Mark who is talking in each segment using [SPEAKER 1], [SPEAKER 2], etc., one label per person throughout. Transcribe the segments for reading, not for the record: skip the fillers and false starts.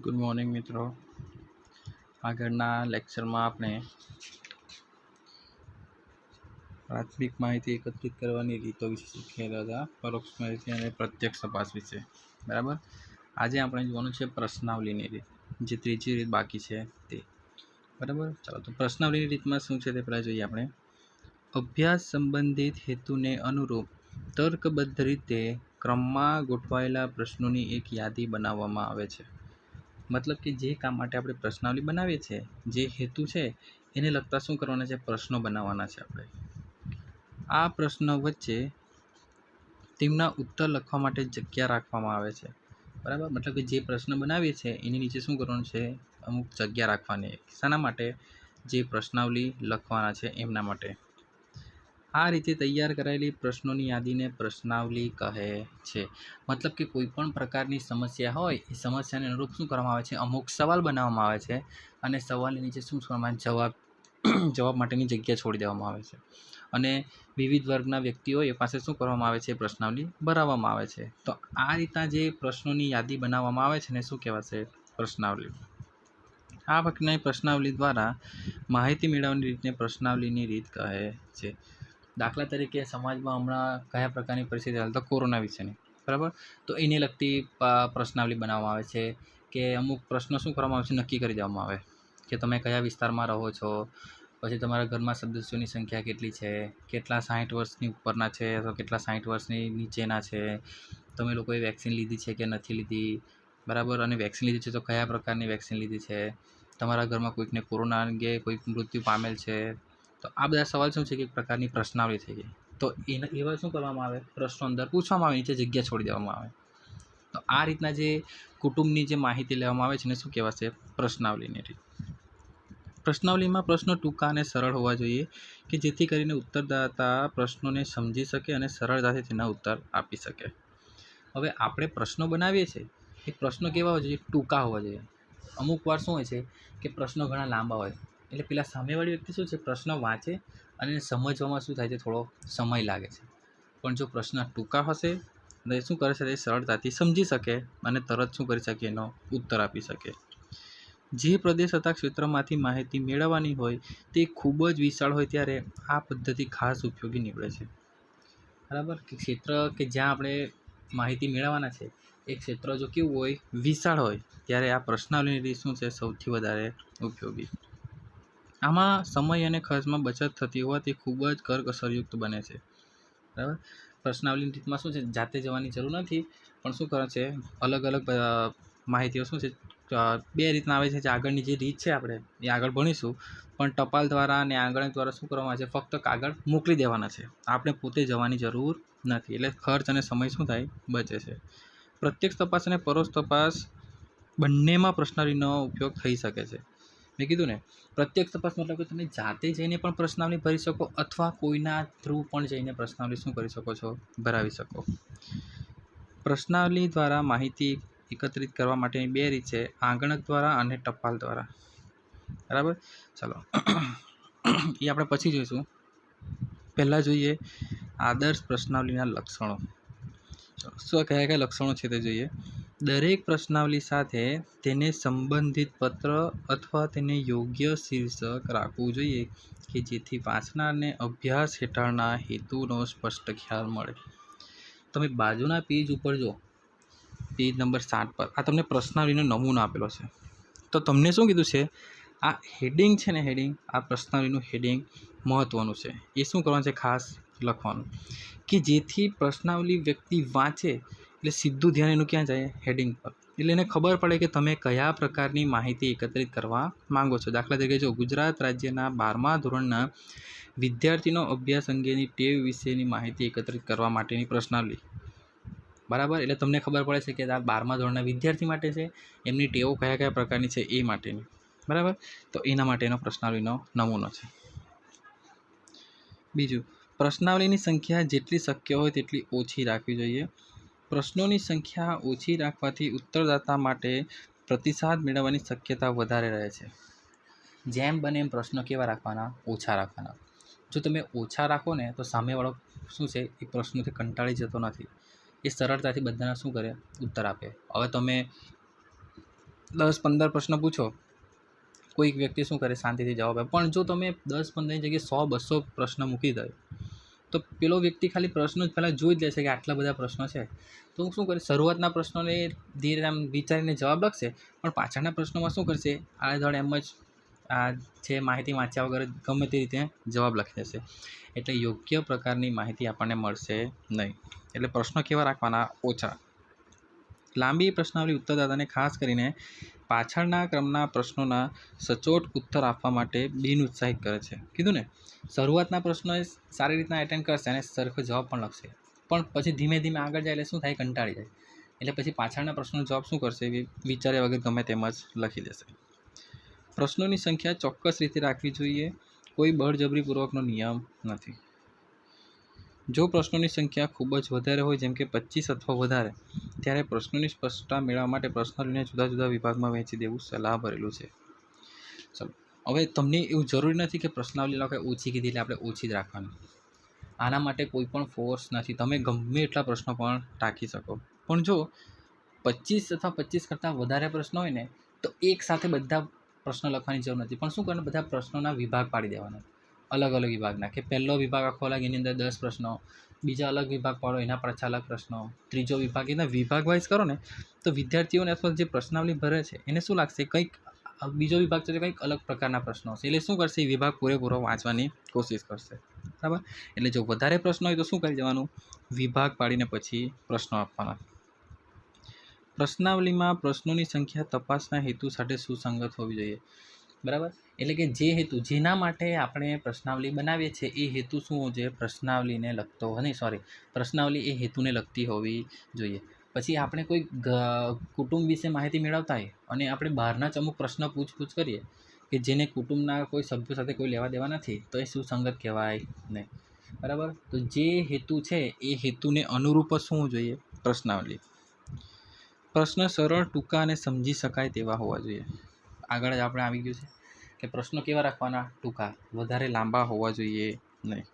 [SPEAKER 1] Good morning મિત્રો. આગળના લેક્ચરમાં આપણે પ્રાથમિક માહિતી એકત્રિત કરવાની રીતો વિશે શીખ્યા હતા, પરોક્ષ માહિતી અને પ્રત્યક્ષ તપાસ વિશે. બરાબર. આજે આપણે જોવાનું છે પ્રશ્નાવલીની રીત, જે ત્રીજી રીત બાકી છે તે. બરાબર. ચાલો, તો પ્રશ્નાવલીની રીતમાં શું છે તે પહેલાં જોઈએ આપણે. અભ્યાસ સંબંધિત હેતુને અનુરૂપ તર્કબદ્ધ રીતે ક્રમમાં ગોઠવાયેલા પ્રશ્નોની એક યાદી બનાવવામાં આવે છે. મતલબ કે જે કામ માટે આપણે પ્રશ્નાવલી બનાવીએ છીએ, જે હેતુ છે એને લગતા શું કરવાના છે, પ્રશ્નો બનાવવાના છે આપણે. આ પ્રશ્નો વચ્ચે તેમના ઉત્તર લખવા માટે જગ્યા રાખવામાં આવે છે. બરાબર. મતલબ કે જે પ્રશ્ન બનાવીએ છીએ એની નીચે શું કરવાનું છે, અમુક જગ્યા રાખવાની. શાના માટે? જે પ્રશ્નાવલી લખવાના છે એમના માટે. આ રીતે તૈયાર કરાયેલી પ્રશ્નોની યાદીને પ્રશ્નાવલી કહે છે. મતલબ કે કોઈ પણ પ્રકારની સમસ્યા હોય એ સમસ્યાને અનુરૂપ શું કરવામાં આવે છે, અમુક સવાલ બનાવવામાં આવે છે અને સવાલની નીચે શું કરવામાં જવાબ માટેની જગ્યા છોડી દેવામાં આવે છે. અને વિવિધ વર્ગના વ્યક્તિઓ એ પાસે શું કરવામાં આવે છે, પ્રશ્નાવલી ભરાવવામાં આવે છે. તો આ રીતના જે પ્રશ્નોની યાદી બનાવવામાં આવે છે ને શું કહેવાશે, પ્રશ્નાવલી. આ પ્રકારની પ્રશ્નાવલી દ્વારા માહિતી મેળવવાની રીતને પ્રશ્નાવલીની રીત કહે છે. દાખલા તરીકે સમાજમાં હમણાં કયા પ્રકારની પરિસ્થિતિ હાલ તો કોરોના વિશેની, બરાબર. તો એને લગતી પ્રશ્નાવલી બનાવવામાં આવે છે કે અમુક પ્રશ્નો શું કરવામાં આવે છે, નક્કી કરી દેવામાં આવે કે તમે કયા વિસ્તારમાં રહો છો, પછી તમારા ઘરમાં સદસ્યોની સંખ્યા કેટલી છે, કેટલા 60 વર્ષની ઉપરના છે અથવા કેટલા 60 વર્ષની નીચેના છે, તમે લોકોએ વેક્સિન લીધી છે કે નથી લીધી, બરાબર. અને વેક્સિન લીધી છે તો કયા પ્રકારની વેક્સિન લીધી છે, તમારા ઘરમાં કોઈકને કોરોના અંગે કોઈક મૃત્યુ પામેલ છે. તો આ બધા સવાલ શું છે કે એક પ્રકારની પ્રશ્નાવલી થઈ ગઈ. તો એવા શું કરવામાં આવે, પ્રશ્નો અંદર પૂછવામાં આવે, નીચે જગ્યા છોડી દેવામાં આવે. તો આ રીતના જે કુટુંબની જે માહિતી લેવામાં આવે છે ને શું કહેવાશે, પ્રશ્નાવલીની રીત. પ્રશ્નાવલીમાં પ્રશ્નો ટૂંકા અને સરળ હોવા જોઈએ કે જેથી કરીને ઉત્તરદાતા પ્રશ્નોને સમજી શકે અને સરળતાથી તેના ઉત્તર આપી શકે. હવે આપણે પ્રશ્નો બનાવીએ છીએ એ પ્રશ્નો કેવા હોવા જોઈએ, ટૂંકા હોવા જોઈએ. અમુક વાર શું હોય છે કે પ્રશ્નો ઘણા લાંબા હોય એટલે પેલા સામેવાળી વ્યક્તિ શું છે, પ્રશ્ન વાંચે અને સમજવામાં શું થાય છે, થોડો સમય લાગે છે. પણ જો પ્રશ્ન ટૂંકા હશે તો શું કરે છે, તે સરળતાથી સમજી શકે અને તરત શું કરી શકે, એનો ઉત્તર આપી શકે. જે પ્રદેશ અથવા ક્ષેત્રમાંથી માહિતી મેળવવાની હોય તે ખૂબ જ વિશાળ હોય ત્યારે આ પદ્ધતિ ખાસ ઉપયોગી નીવડે છે. બરાબર. કે ક્ષેત્ર કે જ્યાં આપણે માહિતી મેળવવાના છે એ ક્ષેત્ર જો કેવું હોય, વિશાળ હોય, ત્યારે આ પ્રશ્નાવલીની રીત શું છે, સૌથી વધારે ઉપયોગી. આમાં સમય અને ખર્ચમાં બચત થતી હોવાથી ખૂબ જ કરકસરયુક્ત બને છે. બરાબર. પ્રશ્નાવલીની રીતમાં શું છે, જાતે જવાની જરૂર નથી, પણ શું કરે છે, અલગ અલગ માહિતીઓ શું છે, બે રીતના આવે છે. જે આગળની જે રીત છે આપણે એ આગળ ભણીશું, પણ ટપાલ દ્વારા અને આંગણક દ્વારા શું કરવામાં આવે છે, ફક્ત કાગળ મોકલી દેવાના છે, આપણે પોતે જવાની જરૂર નથી. એટલે ખર્ચ અને સમય શું થાય, બચે છે. પ્રત્યક્ષ તપાસ અને પરોક્ષ તપાસ બંનેમાં પ્રશ્નાવલીનો ઉપયોગ થઈ શકે છે. મેં કીધું ને, પ્રત્યક્ષ તપાસ મતલબ કે તમે જાતે જઈને પણ પ્રશ્નાવલી ભરી શકો અથવા કોઈના થ્રુ પણ જઈને પ્રશ્નાવલી શું કરી શકો છો, ભરાવી શકો. પ્રશ્નાવલી દ્વારા માહિતી એકત્રિત કરવા માટેની બે રીત છે, આંગણક દ્વારા અને ટપાલ દ્વારા. બરાબર. ચાલો એ આપણે પછી જોઈશું. પહેલાં જોઈએ આદર્શ પ્રશ્નાવલીના લક્ષણો. શું કયા કયા લક્ષણો છે તે જોઈએ. દરેક પ્રશ્નાવલી સાથે તેને સંબંધિત પત્ર અથવા તેને યોગ્ય શીર્ષક રાખવું જોઈએ કે જેથી વાંચનારને અભ્યાસ હેઠળના હેતુનો સ્પષ્ટ ખ્યાલ મળે. તમે બાજુના પેજ ઉપર જો, પેજ નંબર 7 પર આ તમને પ્રશ્નાવલીનો નમૂનો આપેલો છે. તો તમને શું કીધું છે, આ હેડિંગ છે ને, હેડિંગ, આ પ્રશ્નાવલીનું હેડિંગ મહત્ત્વનું છે. એ શું કરવાનું છે, ખાસ લખવાનું, કે જેથી પ્રશ્નાવલી વ્યક્તિ વાંચે એટલે સીધું ધ્યાન એનું ક્યાં જાય, હેડિંગ પર. એટલે એને ખબર પડે કે તમે કયા પ્રકારની માહિતી એકત્રિત કરવા માંગો છો. દાખલા તરીકે જો ગુજરાત રાજ્યના 12મા ધોરણના વિદ્યાર્થીનો અભ્યાસ અંગેની ટેવ વિશેની માહિતી એકત્રિત કરવા માટેની પ્રશ્નાવલી. બરાબર. એટલે તમને ખબર પડે છે કે આ 12મા ધોરણના વિદ્યાર્થી માટે છે, એમની ટેવો કયા કયા પ્રકારની છે એ માટેની. બરાબર. તો એના માટેનો પ્રશ્નાવલીનો નમૂનો છે. બીજું, પ્રશ્નાવલીની સંખ્યા જેટલી શક્ય હોય તેટલી ઓછી રાખવી જોઈએ. પ્રશ્નોની સંખ્યા ઓછી રાખવાથી ઉત્તરદાતા માટે પ્રતિસાદ મેળવવાની શક્યતા વધારે રહે છે. જેમ બને એમ પ્રશ્નો કેવા રાખવાના, ઓછા રાખવાના. જો તમે ઓછા રાખો ને તો સામેવાળો શું છે, એ પ્રશ્નોથી કંટાળી જતો નથી, એ સરળતાથી બધાના શું કરે, ઉત્તર આપે. હવે તમે 10-15 પ્રશ્ન પૂછો, કોઈક વ્યક્તિ શું કરે, શાંતિથી જવાબ આપે. પણ જો તમે 10-15ની જગ્યાએ 100-200 પ્રશ્ન મૂકી દો, તો પેલો વ્યક્તિ ખાલી પ્રશ્નો જ પહેલાં જોઈ જ લેશે કે આટલા બધા પ્રશ્નો છે. તો શું કરે, શરૂઆતના પ્રશ્નોને ધીરે આમ વિચારીને જવાબ લખશે, પણ પાછળના પ્રશ્નોમાં શું કરશે, આડેધડ એમ જ આ જે માહિતી વાંચ્યા વગર ગમે તે રીતે જવાબ લખી દેશે. એટલે યોગ્ય પ્રકારની માહિતી આપણને મળશે નહીં. એટલે પ્રશ્નો કેવા રાખવાના? ઓછા. લાંબી પ્રશ્નાવલી ઉત્તરદાતાને ખાસ કરીને પાછળના ક્રમના પ્રશ્નોના સચોટ ઉત્તર આપવા માટે બિનઉત્સાહિત કરે છે. કીધું ને, શરૂઆતના પ્રશ્નો એ સારી રીતના એટેન્ડ કરશે અને સરખો જવાબ પણ લખશે, પણ પછી ધીમે ધીમે આગળ જાય એટલે શું થાય, કંટાળી જાય. એટલે પછી પાછળના પ્રશ્નનો જવાબ શું કરશે, વિચાર્યા વગર ગમે તેમ જ લખી દેશે. પ્રશ્નોની સંખ્યા ચોક્કસ રીતે રાખવી જોઈએ. કોઈ બળજબરીપૂર્વકનો નિયમ નથી. જો પ્રશ્નોની સંખ્યા ખૂબ જ વધારે હોય, જેમ કે 25 અથવા વધારે, ત્યારે પ્રશ્નોની સ્પષ્ટતા મેળવવા માટે પ્રશ્નાવલીને જુદા જુદા વિભાગમાં વહેંચી દેવું સલાહ ભરેલું છે. ચલો, હવે તમને એવું જરૂરી નથી કે પ્રશ્નાવલી આપણે ઓછી કીધી એટલે આપણે ઓછી જ રાખવાની. આના માટે કોઈ પણ ફોર્સ નથી. તમે ગમે એટલા પ્રશ્નો પણ ટાંકી શકો. પણ જો 25 અથવા 25 કરતાં વધારે પ્રશ્નો હોય ને, તો એક સાથે બધા પ્રશ્નો લખવાની જરૂર નથી. પણ શું કરવાનું, બધા પ્રશ્નોના વિભાગ પાડી દેવાના, અલગ અલગ વિભાગના. કે પહેલો વિભાગ આખો અલગ, એની અંદર 10 પ્રશ્નો, બીજા અલગ વિભાગ પાડો, એના પાછા અલગ પ્રશ્નો, ત્રીજો વિભાગ, એના વિભાગ વાઇઝ કરો ને, તો વિદ્યાર્થીઓને અથવા જે પ્રશ્નાવલી ભરે છે એને શું લાગશે, કંઈક બીજો વિભાગ છે કંઈક અલગ પ્રકારના પ્રશ્નો હશે. એટલે શું કરશે, એ વિભાગ પૂરેપૂરો વાંચવાની કોશિશ કરશે. બરાબર. એટલે જો વધારે પ્રશ્નો હોય તો શું કરી દેવાનું, વિભાગ પાડીને પછી પ્રશ્નો આપવાના. પ્રશ્નાવલીમાં પ્રશ્નોની સંખ્યા તપાસના હેતુ સાથે સુસંગત હોવી જોઈએ. બરાબર. એટલે કે જે હેતુ, જેના માટે આપણે પ્રશ્નાવલી બનાવીએ છીએ, એ હેતુ શું હોવો જોઈએ, પ્રશ્નાવલીને લગતો પ્રશ્નાવલી એ હેતુને લગતી હોવી જોઈએ. પછી આપણે કોઈ કુટુંબ વિશે માહિતી મેળવતા હોય અને આપણે બહારના જ અમુક પ્રશ્ન પૂછપૂછ કરીએ કે જેને કુટુંબના કોઈ સભ્યો સાથે કોઈ લેવા દેવા નથી, તો એ સુસંગત કહેવાય નહીં. બરાબર. તો જે હેતુ છે એ હેતુને અનુરૂપ શું હોવું જોઈએ, પ્રશ્નાવલી. પ્રશ્ન સરળ, ટૂંકા અને સમજી શકાય તેવા હોવા જોઈએ. આગળ જ આપણે આવી ગયું છે કે પ્રશ્નો કેવા રાખવાના, ટૂંકા, વધારે લાંબા હોવા જોઈએ નહીં,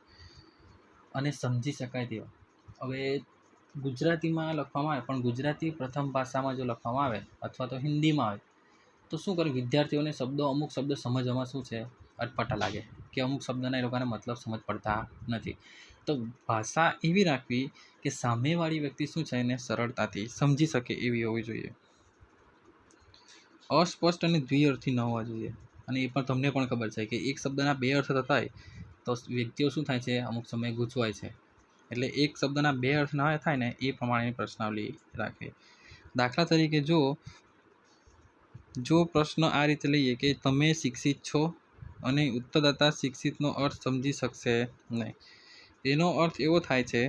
[SPEAKER 1] અને સમજી શકાય તેવા. હવે ગુજરાતીમાં લખવામાં આવે, પણ ગુજરાતી પ્રથમ ભાષામાં જો લખવામાં આવે અથવા તો હિન્દીમાં આવે, તો શું કરે, વિદ્યાર્થીઓને અમુક શબ્દ સમજવામાં શું છે, અટપટા લાગે, કે અમુક શબ્દના એ લોકોને મતલબ સમજ પડતા નથી. તો ભાષા એવી રાખવી કે સામેવાળી વ્યક્તિ શું છે એને સરળતાથી સમજી શકે એવી હોવી જોઈએ. અસ્પષ્ટ અને દ્વિઅર્થી ન હોવા જોઈએ. અને એ પણ તમને પણ ખબર છે કે એક શબ્દના બે અર્થ થતા હોય તો વ્યક્તિઓ શું થાય છે, અમુક સમયે ગૂંચવાય છે. એટલે એક શબ્દના બે અર્થ ના થાય ને, એ પ્રમાણેની પ્રશ્નાવલી રાખવી. દાખલા તરીકે જો પ્રશ્ન આ રીતે લઈએ કે તમે શિક્ષિત છો, અને ઉત્તરદાતા શિક્ષિતનો અર્થ સમજી શકશે નહીં. એનો અર્થ એવો થાય છે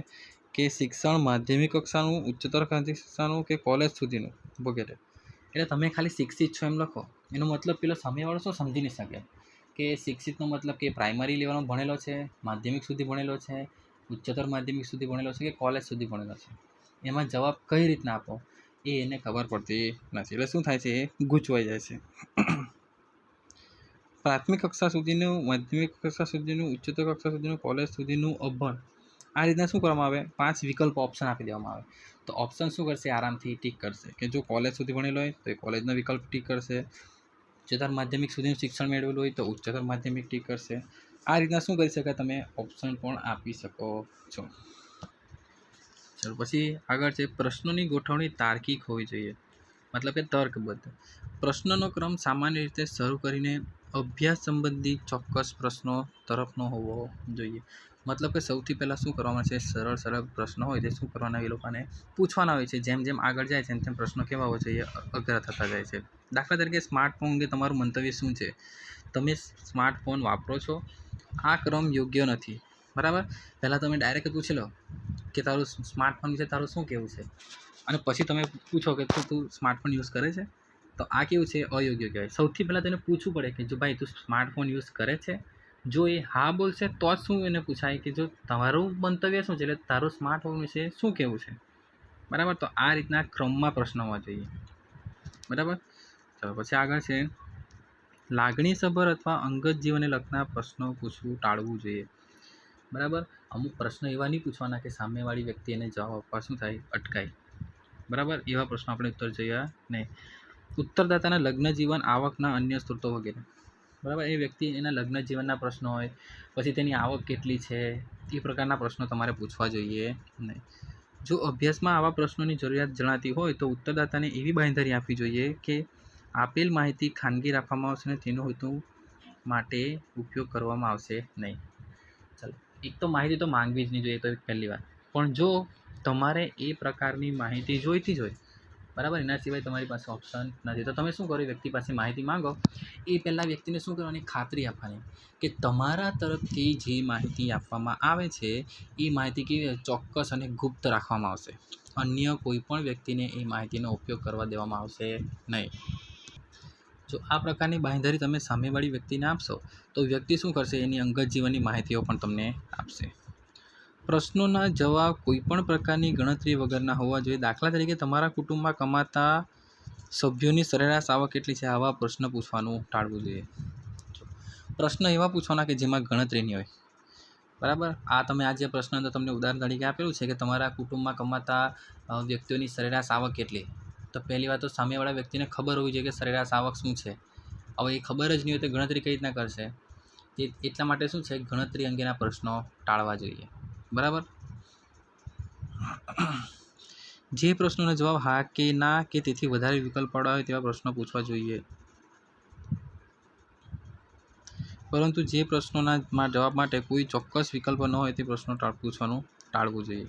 [SPEAKER 1] કે શિક્ષણ માધ્યમિક કક્ષાનું, ઉચ્ચતર કક્ષાનું કે કોલેજ સુધીનું વગેરે. એટલે તમે ખાલી શિક્ષિત છો એમ લખો, એનો મતલબ પેલો સામેવાળો શું સમજી નહીં શકે કે શિક્ષિતનો મતલબ કે પ્રાઇમરી લેવલનો ભણેલો છે, માધ્યમિક સુધી ભણેલો છે, ઉચ્ચતર માધ્યમિક સુધી ભણેલો છે કે કોલેજ સુધી ભણેલો છે. એમાં જવાબ કઈ રીતના આપો એ એને ખબર પડતી નથી. એટલે શું થાય છે, એ ગૂંચવાઈ જાય છે. પ્રાથમિક કક્ષા સુધીનું, માધ્યમિક કક્ષા સુધીનું, ઉચ્ચતર કક્ષા સુધીનું, કોલેજ સુધીનું અભણ, આ રીતના શું કરવામાં આવે, 5 વિકલ્પ ઓપ્શન આપી દેવામાં આવે. તો ઓપ્શન શું કરશે, આરામથી ટીક કરશે કે જો કોલેજ સુધી ભણેલો હોય તો એ કોલેજનો વિકલ્પ ટીક કરશે, ઉચ્ચતર માધ્યમિક સુધીનું શિક્ષણ મેળવેલું હોય તો ઉચ્ચતર માધ્યમિક ટીક કરશે. આ રીતના શું કરી શકાય, તમે ઓપ્શન પણ આપી શકો છો. ચાલો પછી આગળ છે, પ્રશ્નોની ગોઠવણી તાર્કિક હોવી જોઈએ, મતલબ કે તર્કબદ્ધ. પ્રશ્નનો ક્રમ સામાન્ય રીતે શરૂ કરીને અભ્યાસ સંબંધી ચોક્કસ પ્રશ્નો તરફનો હોવો જોઈએ. મતલબ કે સૌથી પહેલાં શું કરવામાં છે, સરળ પ્રશ્નો હોય તે શું કરવાના, એ લોકોને પૂછવાના હોય છે. જેમ જેમ આગળ જાય છે તેમ પ્રશ્નો કેવા હોવા જોઈએ, અઘરા થતા જાય છે. દાખલા તરીકે સ્માર્ટફોન અંગે તમારું મંતવ્ય શું છે, તમે સ્માર્ટફોન વાપરો છો, આ ક્રમ યોગ્ય નથી. બરાબર. પહેલાં તમે ડાયરેક્ટ પૂછી લો કે તારું સ્માર્ટફોન વિશે તારું શું કહેવું છે, અને પછી તમે પૂછો કે તું સ્માર્ટફોન યુઝ કરે છે, તો આ કેવું છે, અયોગ્ય કહેવાય. સૌથી પહેલાં તેને પૂછવું પડે કે જો ભાઈ તું સ્માર્ટફોન યુઝ કરે છે, જો એ હા બોલશે તો જ શું એને પૂછાય કે જો તમારું મંતવ્ય શું છે, એટલે તારું સ્માર્ટફોન વિશે શું કહેવું છે. બરાબર. તો આ રીતના ક્રમમાં પ્રશ્ન હોવા જોઈએ. બરાબર. ચાલો પછી આગળ છે, લાગણીસભર અથવા અંગત જીવનને લગતા પ્રશ્નો પૂછવું ટાળવું જોઈએ. બરાબર. અમુક પ્રશ્નો એવા નહીં પૂછવાના કે સામેવાળી વ્યક્તિ એને જવાબ આપવા શું થાય, અટકાય. બરાબર. એવા પ્રશ્નો આપણે ઉત્તર જોઈએ નહીં. ઉત્તરદાતાના લગ્ન જીવન, આવકના અન્ય સ્ત્રોતો વગેરે. બરાબર, એ વ્યક્તિ એના લગ્ન જીવનના પ્રશ્નો હોય, પછી તેની આવક કેટલી છે, એ પ્રકારના પ્રશ્નો તમારે પૂછવા જોઈએ નહીં. જો અભ્યાસમાં આવા પ્રશ્નોની જરૂરિયાત જણાતી હોય તો ઉત્તરદાતાને એવી બાંયધરી આપવી જોઈએ કે આપેલ માહિતી ખાનગી રાખવામાં આવશે અને તેનો હેતુ માટે ઉપયોગ કરવામાં આવશે નહીં. ચાલો, એક તો માહિતી તો માંગવી જ નહીં જોઈએ, તો પહેલી વાત. પણ જો તમારે એ પ્રકારની માહિતી જોઈતી જ હોય, બરાબર, એના સિવાય તમારી પાસે ઓપ્શન નથી, તો તમે શું કરો? વ્યક્તિ પાસે માહિતી માંગો એ પહેલાં વ્યક્તિને શું કરવાની? ખાતરી આપવાની કે તમારા તરફથી જે માહિતી આપવામાં આવે છે એ માહિતી કેવી ચોક્કસ અને ગુપ્ત રાખવામાં આવશે. અન્ય કોઈ પણ વ્યક્તિને એ માહિતીનો ઉપયોગ કરવા દેવામાં આવશે નહીં. જો આ પ્રકારની બાંયધરી તમે સામેવાળી વ્યક્તિને આપશો તો વ્યક્તિ શું કરશે? એની અંગત જીવનની માહિતીઓ પણ તમને આપશે. પ્રશ્નોના જવાબ કોઈપણ પ્રકારની ગણતરી વગરના હોવા જોઈએ. દાખલા તરીકે તમારા કુટુંબમાં કમાતા સભ્યોની સરેરાશ આવક કેટલી છે? આવા પ્રશ્ન પૂછવાનું ટાળવું જોઈએ. પ્રશ્ન એવા પૂછવાના કે જેમાં ગણતરીની હોય. બરાબર, આ તમે આ જે પ્રશ્ન અંદર તમને ઉદાહરણ તરીકે આપેલું છે કે તમારા કુટુંબમાં કમાતા વ્યક્તિઓની સરેરાશ આવક કેટલી, તો પહેલી વાત તો સામેવાળા વ્યક્તિને ખબર હોવી જોઈએ કે સરેરાશ આવક શું છે. હવે એ ખબર જ નહીં હોય તો ગણતરી કઈ રીતના કરશે? એટલા માટે શું છે? ગણતરી અંગેના પ્રશ્નો ટાળવા જોઈએ. બરાબર, જે પ્રશ્નોનો જવાબ હા કે ના કે તેથી વધારે વિકલ્પવાળા હોય તેવા પ્રશ્નો પૂછવા જોઈએ. પરંતુ જે પ્રશ્નોના જવાબ માટે કોઈ ચોક્કસ વિકલ્પ ન હોય તે પ્રશ્નો પૂછવાનું ટાળવું જોઈએ.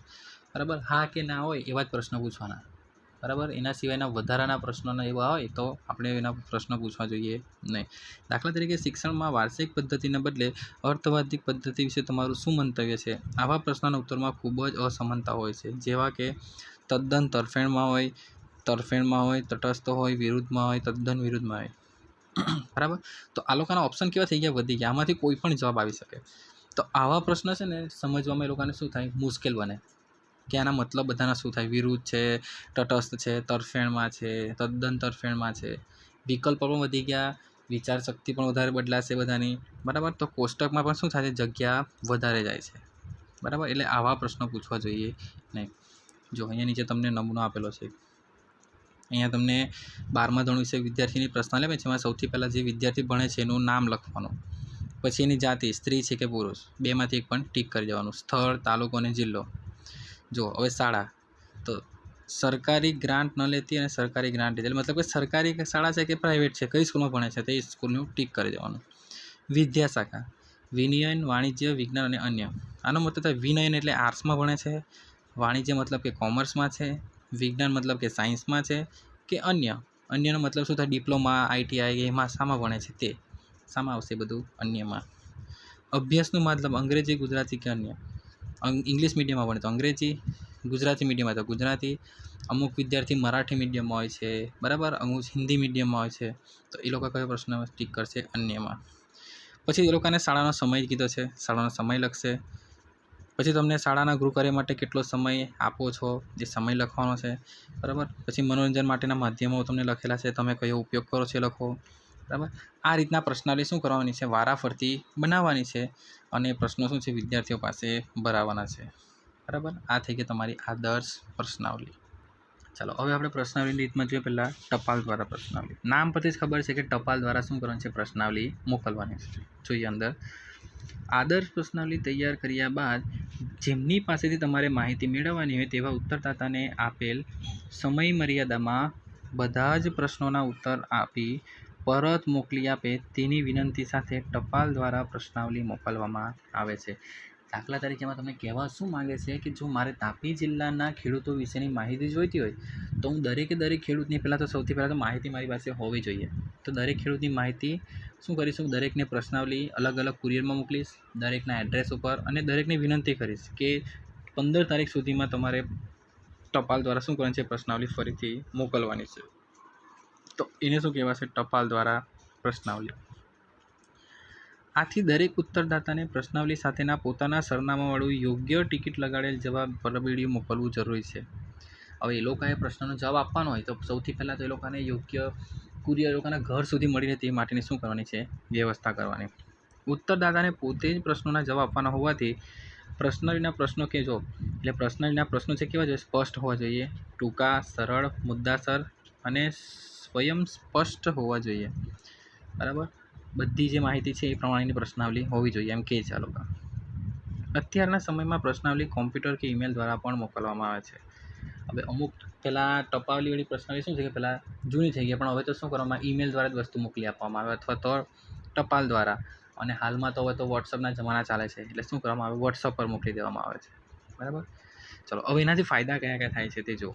[SPEAKER 1] બરાબર, હા કે ના હોય એવા જ પ્રશ્નો પૂછવાના. બરાબર, એના સિવાયના વધારાના પ્રશ્નોના એવા હોય તો આપણે એના પ્રશ્નો પૂછવા જોઈએ નહીં. દાખલા તરીકે શિક્ષણમાં વાર્ષિક પદ્ધતિના બદલે અર્થવાદી પદ્ધતિ વિશે તમારું શું મંતવ્ય છે? આવા પ્રશ્નના ઉત્તરમાં ખૂબ જ અસમાનતા હોય છે, જેવા કે તદ્દન તરફેણમાં હોય, તટસ્થ હોય, વિરુદ્ધમાં હોય, તદ્દન વિરુદ્ધમાં હોય. બરાબર, તો આ લોકોના ઓપ્શન કેવા થઈ ગયા? વધી ગયા. આમાંથી કોઈ પણ જવાબ આવી શકે. તો આવા પ્રશ્ન છે ને સમજવામાં એ લોકોને શું થાય? મુશ્કેલ બને કે આના મતલબ બધાના શું થાય? વિરુદ્ધ છે, તટસ્થ છે, તરફેણમાં છે, તદ્દન તરફેણમાં છે. વિકલ્પો પણ વધી ગયા, વિચાર શક્તિ પણ વધારે બદલાશે બધાની. બરાબર, તો કોષ્ટકમાં પણ શું થાય છે? જગ્યા વધારે જાય છે. બરાબર, એટલે આવા પ્રશ્નો પૂછવા જોઈએ નહીં. જો અહીંયા નીચે તમને નમૂનો આપેલો છે. અહીંયા તમને 12મા ધોરણ વિશે વિદ્યાર્થીની પ્રશ્નાવલી આપે છે. એમાં સૌથી પહેલાં જે વિદ્યાર્થી ભણે છે એનું નામ લખવાનું, પછી એની જાતિ સ્ત્રી છે કે પુરુષ, બેમાંથી એક પણ ટીક કરી દેવાનું, સ્થળ, તાલુકો અને જિલ્લો. જો હવે શાળા, તો સરકારી ગ્રાન્ટ ન લેતી અને સરકારી ગ્રાન્ટ લીધેલી, મતલબ કે સરકારી શાળા છે કે પ્રાઇવેટ છે, કઈ સ્કૂલમાં ભણે છે તે સ્કૂલનું ટીક કરી દેવાનું. વિદ્યાશાખા, વિનયન, વાણિજ્ય, વિજ્ઞાન અને અન્ય. આનો મતલબ થાય વિનયન એટલે આર્ટ્સમાં ભણે છે, વાણિજ્ય મતલબ કે કોમર્સમાં છે, વિજ્ઞાન મતલબ કે સાયન્સમાં છે, કે અન્યનો મતલબ શું થાય? ડિપ્લોમા, આઈટીઆઈ, એમાં શામાં ભણે છે તે શામાં આવશે? બધું અન્યમાં. અભ્યાસનું મતલબ અંગ્રેજી, ગુજરાતી કે અન્ય. ઇંગ્લિશ મીડિયમમાં ભણે તો અંગ્રેજી, ગુજરાતી મીડિયમમાં તો ગુજરાતી, અમુક વિદ્યાર્થી મરાઠી મીડિયમમાં હોય છે, બરાબર, અમુક હિન્દી મીડિયમમાં હોય છે, તો એ લોકો કયો પ્રશ્ન ટીક કરશે? અન્યમાં. પછી એ લોકોને શાળાનો સમય કીધો છે, શાળાનો સમય લખશે. પછી તમને શાળાના ગૃહકાર્ય માટે કેટલો સમય આપો છો એ સમય લખવાનો છે. બરાબર, પછી મનોરંજન માટેના માધ્યમો તમને લખેલા છે, તમે કયો ઉપયોગ કરો છો એ લખો. બરાબર, આ રીતના પ્રશ્નાવલી શું કરવાની છે? વારાફરતી બનાવવાની છે અને પ્રશ્નો શું છે? વિદ્યાર્થીઓ પાસે ભરાવાના છે. બરાબર, આ થઈ ગઈ તમારી આદર્શ પ્રશ્નાવલી. ચાલો, હવે આપણે પ્રશ્નાવલીની રીતમાં જોઈએ. પહેલાં ટપાલ દ્વારા પ્રશ્નાવલી. નામ પરથી જ ખબર છે કે ટપાલ દ્વારા શું કરવાની છે? પ્રશ્નાવલી મોકલવાની છે. જોઈએ અંદર. આદર્શ પ્રશ્નાવલી તૈયાર કર્યા બાદ જેમની પાસેથી તમારે માહિતી મેળવવાની હોય તેવા ઉત્તરદાતાને આપેલ સમય મર્યાદામાં બધા જ પ્રશ્નોના ઉત્તર આપી પરત મોકલી આપે તેની વિનંતી સાથે ટપાલ દ્વારા પ્રશ્નાવલી મોકલવામાં આવે છે. દાખલા તરીકે એમાં તમને કહેવા શું માગે છે કે જો મારે તાપી જિલ્લાના ખેડૂતો વિશેની માહિતી જોઈતી હોય તો હું દરેક ખેડૂતની પહેલાં તો સૌથી પહેલાં તો માહિતી મારી પાસે હોવી જોઈએ. તો દરેક ખેડૂતની માહિતી શું કરીશું? દરેકને પ્રશ્નાવલી અલગ અલગ કુરિયરમાં મોકલીશ, દરેકના એડ્રેસ ઉપર, અને દરેકને વિનંતી કરીશ કે 15 તારીખ સુધીમાં તમારે ટપાલ દ્વારા શું કરવાની છે? પ્રશ્નાવલી ફરીથી મોકલવાની છે. તો એને શું કહેવાશે? ટપાલ દ્વારા પ્રશ્નાવલી. આથી દરેક ઉત્તરદાતાને પ્રશ્નાવલી સાથેના પોતાના સરનામાવાળું યોગ્ય ટિકિટ લગાડેલ જવાબ પરબીડિયું મોકલવું જરૂરી છે. હવે એ લોકોએ પ્રશ્નનો જવાબ આપવાનો હોય તો સૌથી પહેલાં તો એ લોકોને યોગ્ય કુરિયર લોકોના ઘર સુધી મળી રહે તે માટેની શું કરવાની છે? વ્યવસ્થા કરવાની. ઉત્તરદાતાને પોતે જ પ્રશ્નોના જવાબ આપવાના હોવાથી પ્રશ્નાવલીના પ્રશ્નો કે જો એટલે પ્રશ્નાવલીના પ્રશ્નો છે કેવા જોઈએ? સ્પષ્ટ હોવા જોઈએ, ટૂંકા, સરળ, મુદ્દાસર અને સ્વયં સ્પષ્ટ હોવા જોઈએ, બરાબર. બધી જે માહિતી છે એ પ્રમાણેની પ્રશ્નાવલી હોવી જોઈએ એમ કહે છે આ લોકો. અત્યારના સમયમાં પ્રશ્નાવલી કોમ્પ્યુટર કે ઈમેલ દ્વારા પણ મોકલવામાં આવે છે. હવે અમુક પહેલાં ટપાલીવાળી પ્રશ્નાવલી શું છે કે પહેલાં જૂની થઈ ગઈ, પણ હવે તો શું કરવામાં ઈમેલ દ્વારા જ વસ્તુ મોકલી આપવામાં આવે અથવા તો ટપાલ દ્વારા. અને હાલમાં તો હવે તો વોટ્સઅપના જમાના ચાલે છે, એટલે શું કરવામાં આવે, વોટ્સઅપ પર મોકલી દેવામાં આવે છે, બરાબર. ચલો હવે એનાથી ફાયદા કયા કયા થાય છે તે જુઓ.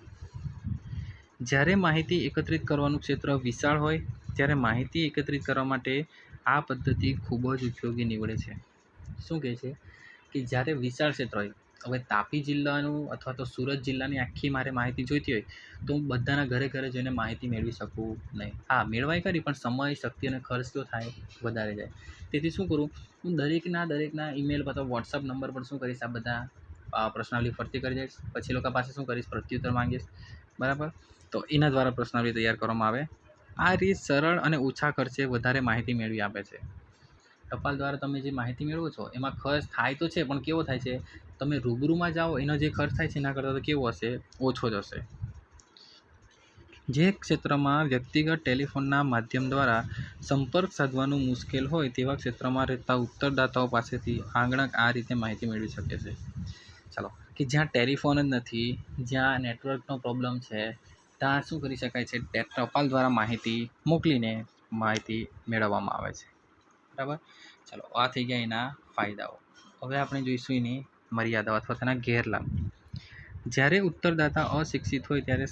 [SPEAKER 1] જ્યારે માહિતી એકત્રિત કરવાનું ક્ષેત્ર વિશાળ હોય ત્યારે માહિતી એકત્રિત કરવા માટે આ પદ્ધતિ ખૂબ જ ઉપયોગી નીવડે છે. શું કહે છે કે જ્યારે વિશાળ ક્ષેત્ર હોય, હવે તાપી જિલ્લાનું અથવા તો સુરત જિલ્લાની આખી મારે માહિતી જોઈતી હોય તો હું બધાના ઘરે ઘરે જઈને માહિતી મેળવી શકું નહીં. હા, મેળવાય ખરી, પણ સમય, શક્તિ અને ખર્ચ તો થાય વધારે જાય. તેથી શું કરું, હું દરેકના ઈમેલ પર વોટ્સઅપ નંબર પર શું કરીશ, આ બધા પ્રશ્નાવલી ફરતી કરી દઈશ. પછી લોકો પાસે શું કરીશ, પ્રત્યુત્તર માંગીશ, બરાબર. તો એના દ્વારા પ્રશ્નાવલી તૈયાર કરવામાં આવે. આ રીત સરળ અને ઓછા ખર્ચે વધારે માહિતી મેળવી આપે છે. ટપાલ દ્વારા તમે જે માહિતી મેળવો છો એમાં ખર્ચ થાય તો છે, પણ કેવો થાય છે, તમે રૂબરૂમાં જાઓ એનો જે ખર્ચ થાય છે એના કરતાં તો કેવો હશે, ઓછો જ હશે. જે ક્ષેત્રમાં વ્યક્તિગત ટેલિફોનના માધ્યમ દ્વારા સંપર્ક સાધવાનું મુશ્કેલ હોય તેવા ક્ષેત્રમાં રહેતા ઉત્તરદાતાઓ પાસેથી આંગણક આ રીતે માહિતી મેળવી શકે છે. ચાલો, કે જ્યાં ટેલિફોન જ નથી, જ્યાં નેટવર્કનો પ્રોબ્લેમ છે, ત્યાં શું કરી શકાય છે, ટપાલ દ્વારા માહિતી મોકલીને માહિતી મેળવવામાં આવે છે, બરાબર. ચાલો, આ થઈ ગયા એના ફાયદાઓ. હવે આપણે જોઈશું એની મર્યાદાઓ અથવા તેના ગેરલાભ. જ્યારે ઉત્તરદાતા અશિક્ષિત હોય ત્યારે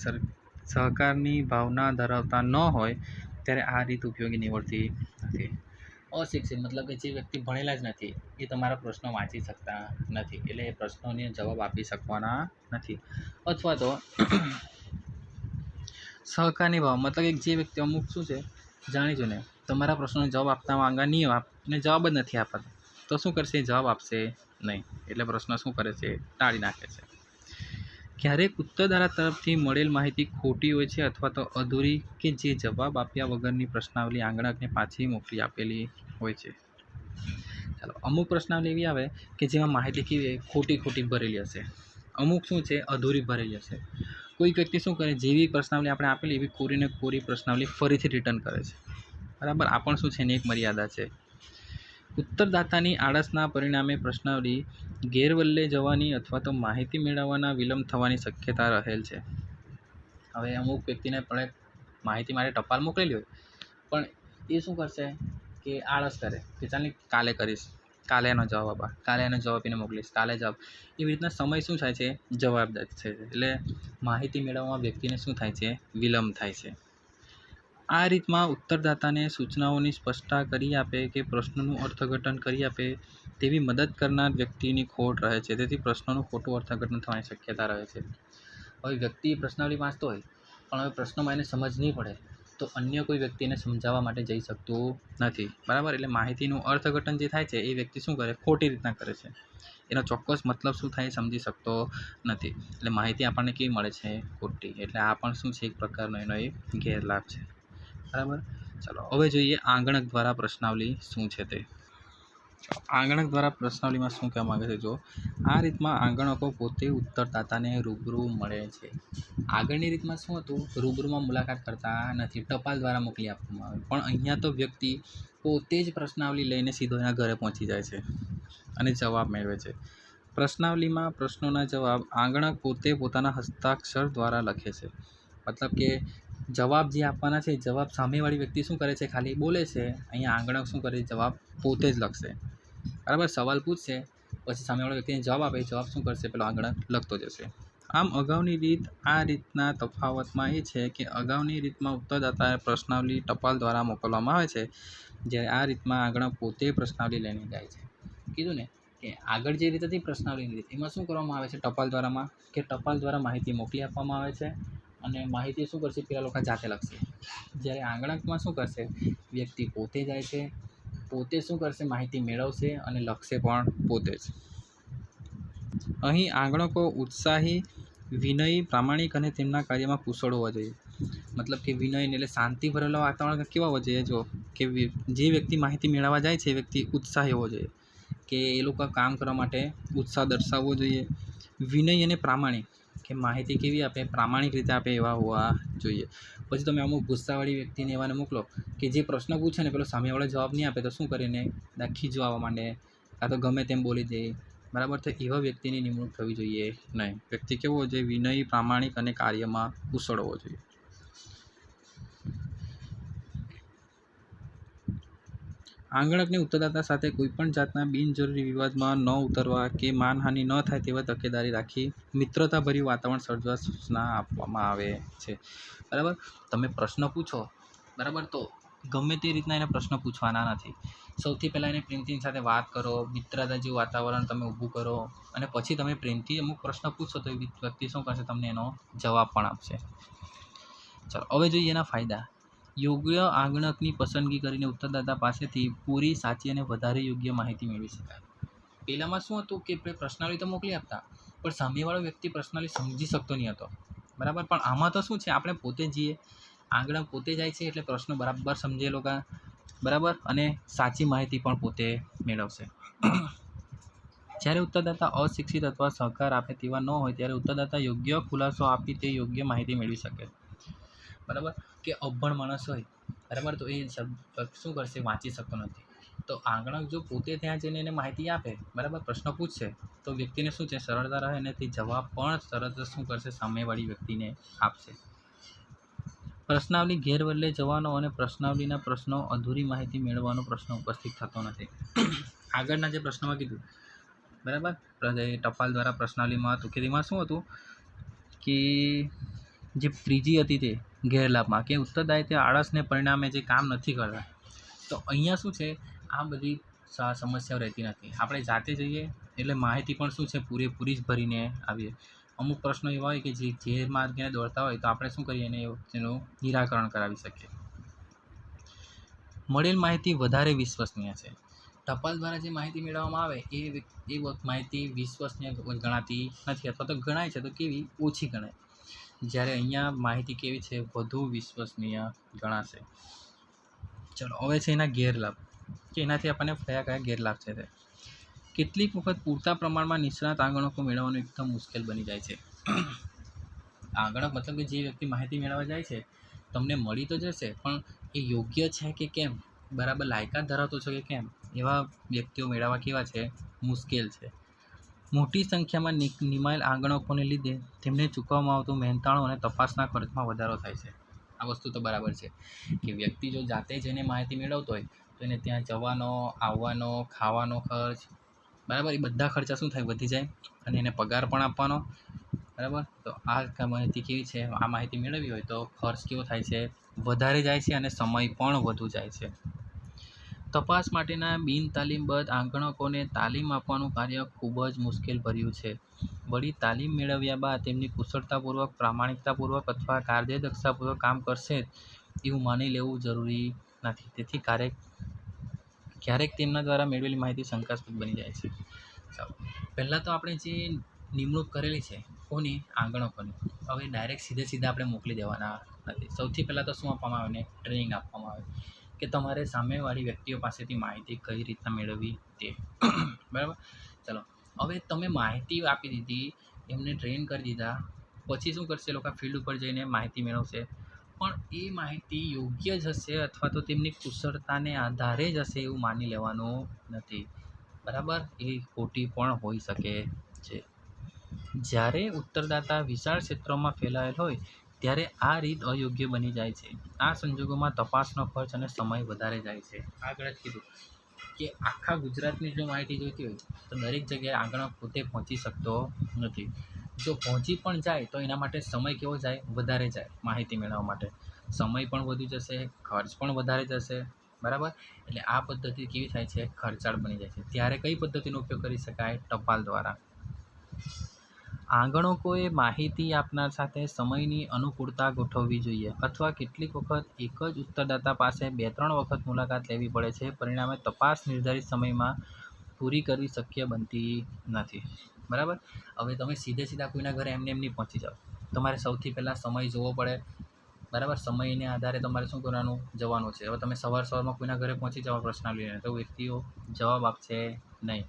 [SPEAKER 1] સહકારની ભાવના ધરાવતા ન હોય ત્યારે આ રીત ઉપયોગી નીવડતી નથી. અશિક્ષિત મતલબ કે જે વ્યક્તિ ભણેલા જ નથી, એ તમારા પ્રશ્નો વાંચી શકતા નથી, એટલે એ પ્રશ્નોને જવાબ આપી શકવાના નથી. અથવા તો સહકારની ભાવ મતલબ કે જે વ્યક્તિ અમુક શું છે, જાણીજો ને તમારા પ્રશ્નોનો જવાબ આપતા માંગા નહીં આપને જવાબ જ નથી આપતા, તો શું કરશે, જવાબ આપશે નહીં, એટલે પ્રશ્ન શું કરે છે, ટાળી નાખે છે. ક્યારેક ઉત્તરદાતા તરફથી મળેલ માહિતી ખોટી હોય છે અથવા તો અધૂરી કે જે જવાબ આપ્યા વગરની પ્રશ્નાવલી આંગણકને પાછી મોકલી આપેલી હોય છે. ચાલો, અમુક પ્રશ્નાવલી એવી આવે કે જેમાં માહિતી કેવી ખોટી ભરેલી હશે, અમુક શું છે, અધૂરી ભરેલી હશે. કોઈક વ્યક્તિ શું કરે, જેવી પ્રશ્નાવલી આપણે આપેલી એવી કોરી પ્રશ્નાવલી ફરીથી રિટર્ન કરે છે, બરાબર. આ પણ શું છે, એની એક મર્યાદા છે. ઉત્તરદાતાની આળસના પરિણામે પ્રશ્નાવલી ગેરવલ્લે જવાની અથવા તો માહિતી મેળવવાના વિલંબ થવાની શક્યતા રહેલ છે. હવે અમુક વ્યક્તિને પણ માહિતી માટે ટપાલ મોકલેલી હોય, પણ એ શું કરશે કે આળસ કરે કે ચાલ કાલે કરીશ, કાલે એનો જવાબ આપીને મોકલીશ, કાલે જવાબ. એવી રીતના સમય શું થાય છે, જવાબદાર છે, એટલે માહિતી મેળવવામાં વ્યક્તિને શું થાય છે, વિલંબ થાય છે. આ રીતમાં ઉત્તરદાતાને સૂચનાઓની સ્પષ્ટતા કરી આપે કે પ્રશ્નોનું અર્થઘટન કરી આપે તેવી મદદ કરનાર વ્યક્તિની ખોટ રહે છે. તેથી પ્રશ્નોનું ખોટું અર્થઘટન થવાની શક્યતા રહે છે. હવે વ્યક્તિ પ્રશ્નાવલી વાંચતો હોય, પણ હવે પ્રશ્નમાં એને સમજ નહીં પડે તો અન્ય કોઈ વ્યક્તિને સમજાવવા માટે જઈ શકતું નથી, બરાબર. એટલે માહિતીનું અર્થઘટન જે થાય છે એ વ્યક્તિ શું કરે, ખોટી રીતના કરે છે, એનો ચોક્કસ મતલબ શું થાય સમજી શકતો નથી, એટલે માહિતી આપણને કેવી મળે છે, ખોટી. એટલે આ પણ શું છે, એક પ્રકારનો એનો એક ગેરલાભ છે, બરાબર. ચાલો હવે જોઈએ આંગણક દ્વારા પ્રશ્નાવલી શું છે તે. આંગણક દ્વારા પ્રશ્નાવલીમાં શું કહેવા માગે છે, જો આ રીતમાં આંગણકો પોતે ઉત્તરદાતાને રૂબરૂ મળે છે. આગળની રીતમાં શું હતું, રૂબરૂમાં મુલાકાત કરતા નથી, ટપાલ દ્વારા મોકલી આપવામાં આવે, પણ અહીંયા તો વ્યક્તિ પોતે જ પ્રશ્નાવલી લઈને સીધો એના ઘરે પહોંચી જાય છે અને જવાબ મેળવે છે. પ્રશ્નાવલીમાં પ્રશ્નોના જવાબ આંગણક પોતે પોતાના હસ્તાક્ષર દ્વારા લખે છે. મતલબ કે જવાબ જે આપવાના છે, જવાબ સામેવાળી વ્યક્તિ શું કરે છે, ખાલી બોલે છે, અહીંયા આંગણક શું કરે, જવાબ પોતે જ લખશે, બરાબર. સવાલ પૂછશે, પછી સામેવાળા વ્યક્તિને જવાબ આપે, જવાબ શું કરશે, પેલો આંગણક લખતો જશે. આમ અગાઉની રીત આ રીતના તફાવતમાં એ છે કે અગાઉની રીતમાં ઉત્તરદાતાએ પ્રશ્નાવલી ટપાલ દ્વારા મોકલવામાં આવે છે, જ્યારે આ રીતમાં આંગણક પોતે પ્રશ્નાવલી લઈને જાય છે. કીધું ને કે આગળ જે રીત હતી પ્રશ્નાવલીની રીત, એમાં શું કરવામાં આવે છે, ટપાલ દ્વારા માહિતી મોકલી આપવામાં આવે છે અને માહિતી શું કરશે, પેલા લોકો જાતે લખશે. જ્યારે આંગણકમાં શું કરશે, વ્યક્તિ પોતે જાય છે, પોતે શું કરશે, માહિતી મેળવશે અને લખશે પણ પોતે જ. અહીં આંગણકો ઉત્સાહી, વિનયી, પ્રામાણિક અને તેમના કાર્યમાં કુશળ હોવા જોઈએ. મતલબ કે વિનય એટલે શાંતિ ભરેલો વાતાવરણ કેવા હોવા જોઈએ, જો કે જે વ્યક્તિ માહિતી મેળવવા જાય છે એ વ્યક્તિ ઉત્સાહી હોવો જોઈએ, કે એ લોકો કામ કરવા માટે ઉત્સાહ દર્શાવવો જોઈએ. વિનય અને પ્રામાણિક કે માહિતી કેવી આપે, પ્રામાણિક રીતે આપે એવા હોવા જોઈએ. પછી તમે અમુક ગુસ્સાવાળી વ્યક્તિને એવાને મોકલો કે જે પ્રશ્ન પૂછે ને પેલો સામેવાળો જવાબ નહીં આપે તો શું કરીને ખીજવા આવવા માંડે, કાં તો ગમે તેમ બોલી દે, બરાબર. તો એવા વ્યક્તિની નિમણૂક થવી જોઈએ નહીં. વ્યક્તિ કેવો હોવો જોઈએ? વિનયી, પ્રામાણિક અને કાર્યમાં કુશળ હોવો જોઈએ. આંગણકની ઉત્તરદાતા સાથે કોઈપણ જાતના બિનજરૂરી વિવાદમાં ન ઉતરવા કે માનહાનિ ન થાય તેવા તકેદારી રાખી મિત્રતાભર્યું વાતાવરણ સર્જવા સૂચના આપવામાં આવે છે. બરાબર. તમે પ્રશ્ન પૂછો, બરાબર, તો ગમે તે રીતના એને પ્રશ્ન પૂછવાના નથી. સૌથી પહેલાં એને પ્રેમથી સાથે વાત કરો, મિત્રતા જેવું વાતાવરણ તમે ઊભું કરો અને પછી તમે પ્રેમથી અમુક પ્રશ્ન પૂછો તો એ વ્યક્તિ શું કરશે? તમને એનો જવાબ પણ આપશે. ચાલો હવે જોઈએ એના ફાયદા. યોગ્ય આંગણકની પસંદગી કરીને ઉત્તરદાતા પાસેથી પૂરી, સાચી અને વધારે યોગ્ય માહિતી મેળવી શકાય. પહેલાંમાં શું હતું કે પ્રશ્નાવલી તો મોકલી આપતા, પણ સામેવાળો વ્યક્તિ પ્રશ્નાવલી સમજી શકતો નહીં હતો, બરાબર. પણ આમાં તો શું છે, આપણે પોતે જઈએ, આંગણક પોતે જાય છે એટલે પ્રશ્નો બરાબર સમજે લોકો, બરાબર, અને સાચી માહિતી પણ પોતે મેળવશે. જ્યારે ઉત્તરદાતા અશિક્ષિત અથવા સહકાર આપે તેવા ન હોય ત્યારે ઉત્તરદાતા યોગ્ય ખુલાસો આપી તે યોગ્ય માહિતી મેળવી શકે, બરાબર. કે અભણ માણસ હોય, બરાબર, તો એ શું કરશે? વાંચી શકતો નથી. તો આંગણક જો પોતે ત્યાં જઈને એને માહિતી આપે, બરાબર, પ્રશ્ન પૂછશે તો વ્યક્તિને શું છે? સરળતા રહે અને તે જવાબ પણ તરત શું કરશે? સામેવાળી વ્યક્તિને આપશે. પ્રશ્નાવલી ગેરવલ્લે જવાનો અને પ્રશ્નાવલીના પ્રશ્નો અધૂરી માહિતી મેળવવાનો પ્રશ્ન ઉપસ્થિત થતો નથી. આગળના જે પ્રશ્નમાં કીધું, બરાબર, ટપાલ દ્વારા પ્રશ્નાવલીમાં હતું કે તેમાં શું હતું કે જે ત્રીજી હતી તે ગેરલાભમાં કે ઉત્તરદાયિત્વ આળસને પરિણામે જે કામ નથી કરતા. તો અહીંયા શું છે? આ બધી સમસ્યાઓ રહેતી નથી. આપણે જાતે જઈએ એટલે માહિતી પણ શું છે? પૂરેપૂરી જ ભરીને આવીએ. અમુક પ્રશ્નો એવા હોય કે જે માર્ગે દોડતા હોય તો આપણે શું કરીએ? તેનું નિરાકરણ કરાવી શકીએ. મળેલ માહિતી વધારે વિશ્વસનીય છે. ટપાલ દ્વારા જે માહિતી મેળવવામાં આવે એ માહિતી વિશ્વસનીય ગણાતી નથી, અથવા તો ગણાય છે તો કેવી? ઓછી ગણાય. જ્યારે અહીંયા માહિતી કેવી છે? વધુ વિશ્વસનીય ગણાશે. ચલો હવે છે એના ગેરલાભ, કે એનાથી આપણને કયા ગેરલાભ છે તે. કેટલીક વખત પૂરતા પ્રમાણમાં નિષ્ણાત આંગણકો મેળવવાનું એકદમ મુશ્કેલ બની જાય છે. આંગણક મતલબ કે જે વ્યક્તિ માહિતી મેળવવા જાય છે તમને મળી તો જશે, પણ એ યોગ્ય છે કે કેમ, બરાબર લાયકાત ધરાવતો છે કે કેમ, એવા વ્યક્તિઓ મેળવવા કેવા છે? મુશ્કેલ છે. મોટી સંખ્યામાં નિમાયેલ આંગણકોને લીધે તેમને ચૂકવવામાં આવતું મહેનતાણું અને તપાસના ખર્ચમાં વધારો થાય છે. આ વસ્તુ તો બરાબર છે કે વ્યક્તિ જો જાતે જઈને માહિતી મેળવતો હોય તો એને ત્યાં જવાનો, આવવાનો, ખાવાનો ખર્ચ, બરાબર, એ બધા ખર્ચા શું થાય? વધી જાય. અને એને પગાર પણ આપવાનો, બરાબર. તો આ માહિતી કેવી છે? આ માહિતી મેળવવી હોય તો ખર્ચ કેવો થાય છે? વધારે જાય છે અને સમય પણ વધુ જાય છે. તપાસ માટેના બિનતાલીમબદ્ધ આંગણકોને તાલીમ આપવાનું કાર્ય ખૂબ જ મુશ્કેલભર્યું છે. વળી તાલીમ મેળવ્યા બાદ તેમની કુશળતાપૂર્વક, પ્રામાણિકતાપૂર્વક અથવા કાર્યદક્ષતાપૂર્વક કામ કરશે એવું માની લેવું જરૂરી નથી. તેથી ક્યારેક તેમના દ્વારા મેળવેલી માહિતી શંકાસ્પદ બની જાય છે. ચાલો પહેલાં તો આપણે જે નિમણૂક કરેલી છે કોની? આંગણકોની. હવે ડાયરેક્ટ સીધે આપણે મોકલી દેવાના નથી. સૌથી પહેલાં તો શું આપવામાં આવે ને? ટ્રેનિંગ આપવામાં આવે કે તમારે સામેવાળી વ્યક્તિઓ પાસેથી માહિતી કઈ રીતના મેળવવી તે, બરાબર. ચલો હવે તમે માહિતી આપી દીધી, એમને ટ્રેન કરી દીધા, પછી શું કરશે? લોકો ફિલ્ડ ઉપર જઈને માહિતી મેળવશે, પણ એ માહિતી યોગ્ય જ હશે અથવા તો તેમની કુશળતાને આધારે જ હશે એવું માની લેવાનું નથી, બરાબર. એ ખોટી પણ હોઈ શકે છે. જ્યારે ઉત્તરદાતા વિશાળ ક્ષેત્રોમાં ફેલાયેલ હોય ત્યારે આ રીત અયોગ્ય બની જાય છે. આ સંજોગોમાં તપાસનો ખર્ચ અને સમય વધારે જાય છે. આગળ જ કીધું કે આખા ગુજરાતની જો માહિતી જોઈતી હોય તો દરેક જગ્યાએ આંગણક પોતે પહોંચી શકતો નથી. જો પહોંચી પણ જાય તો એના માટે સમય કેવો જાય? વધારે જાય. માહિતી મેળવવા માટે સમય પણ વધી જશે, ખર્ચ પણ વધારે જશે, બરાબર. એટલે આ પદ્ધતિ કેવી થાય છે? ખર્ચાળ બની જાય છે. ત્યારે કઈ પદ્ધતિનો ઉપયોગ કરી શકાય? ટપાલ દ્વારા. આંગણકોએ માહિતી આપનાર સાથે સમયની અનુકૂળતા ગોઠવવી જોઈએ અથવા કેટલીક વખત એક જ ઉત્તરદાતા પાસે 2-3 વખત મુલાકાત લેવી પડે છે. પરિણામે તપાસ નિર્ધારિત સમયમાં પૂરી કરવી શક્ય બનતી નથી, બરાબર. હવે તમે સીધા કોઈના ઘરે એમને નહીં પહોંચી જાઓ. તમારે સૌથી પહેલાં સમય જોવો પડે, બરાબર. સમયને આધારે તમારે શું કરવાનું? જવાનું છે. હવે તમે સવારમાં કોઈના ઘરે પહોંચી જાઓ પ્રશ્નાવલીને તો વ્યક્તિઓ જવાબ આપશે નહીં,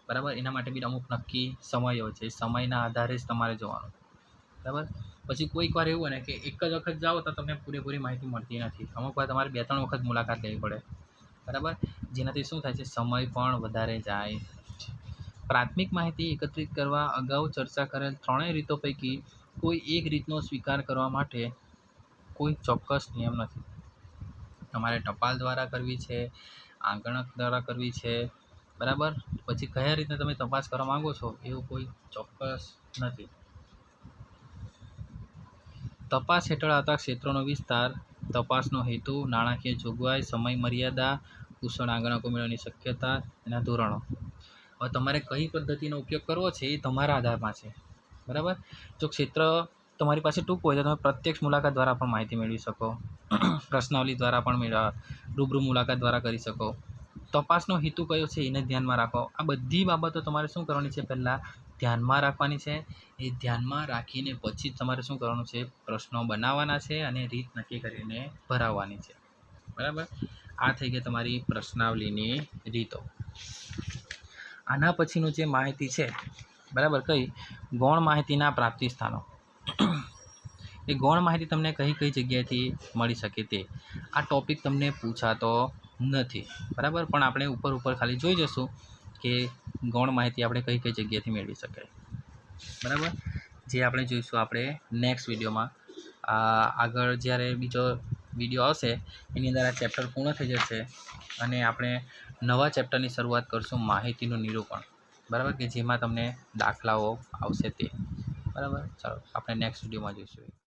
[SPEAKER 1] બરાબર. એના માટે બી અમુક નક્કી સમય હોય છે. સમયના આધારે જ તમારે જવાનું. બરાબર. પછી કોઈક વાર એવું હોય ને કે એક જ વખત જાઓ તો તમને પૂરેપૂરી માહિતી મળતી નથી. અમુક વાર તમારે 2-3 વખત મુલાકાત લેવી પડે, બરાબર. જેનાથી શું થાય છે, સમય પણ વધારે જાય છે. પ્રાથમિક માહિતી એકત્રિત કરવા અગાઉ ચર્ચા કરેલ ત્રણેય રીતો પૈકી કોઈ એક રીતનો સ્વીકાર કરવા માટે કોઈ ચોક્કસ નિયમ નથી. તમારે ટપાલ દ્વારા કરવી છે, આંગણક દ્વારા કરવી છે, બરાબર. પછી કયા રીતે તમે તપાસ કરવા માગો છો એવું કોઈ ચોક્કસ નથી. તપાસ હેઠળ આવતા ક્ષેત્રોનો વિસ્તાર, તપાસનો હેતુ, નાણાકીય જોગવાઈ, સમય મર્યાદા, કુશળ આંગણકો મેળવવાની શક્યતા, એના ધોરણો. હવે તમારે કઈ પદ્ધતિનો ઉપયોગ કરવો છે એ તમારા આધારમાં છે, બરાબર. જો ક્ષેત્ર તમારી પાસે ટૂંકું હોય તો તમે પ્રત્યક્ષ મુલાકાત દ્વારા પણ માહિતી મેળવી શકો, પ્રશ્નાવલી દ્વારા પણ રૂબરૂ મુલાકાત દ્વારા કરી શકો. તપાસનો હેતુ કયો છે એને ધ્યાનમાં રાખો. આ બધી બાબતો તમારે શું કરવાની છે, પહેલાં ધ્યાનમાં રાખવાની છે. એ ધ્યાનમાં રાખીને પછી જ તમારે શું કરવાનું છે, પ્રશ્નો બનાવવાના છે અને રીત નક્કી કરીને ભરાવવાની છે, બરાબર. આ થઈ ગઈ તમારી પ્રશ્નાવલીની રીતો. આના પછીનું જે માહિતી છે, બરાબર, કઈ ગૌણ માહિતીના પ્રાપ્તિ સ્થાનો. એ ગૌણ માહિતી તમને કઈ કઈ જગ્યાએથી મળી શકે તે આ ટૉપિક તમને પૂછાતો નથી, બરાબર. પણ આપણે ઉપર ખાલી જોઈ જશું કે ગૌણ માહિતી આપણે કઈ કઈ જગ્યાએથી મેળવી શકાય, બરાબર. જે આપણે જોઈશું આપણે નેક્સ્ટ વિડીયોમાં. આગળ જ્યારે બીજો વિડીયો આવશે એની અંદર આ ચેપ્ટર પૂર્ણ થઈ જશે અને આપણે નવા ચેપ્ટરની શરૂઆત કરશું, માહિતીનું નિરૂપણ, બરાબર, કે જેમાં તમને દાખલાઓ આવશે તે, બરાબર. ચાલો આપણે નેક્સ્ટ વિડીયોમાં જોઈશું.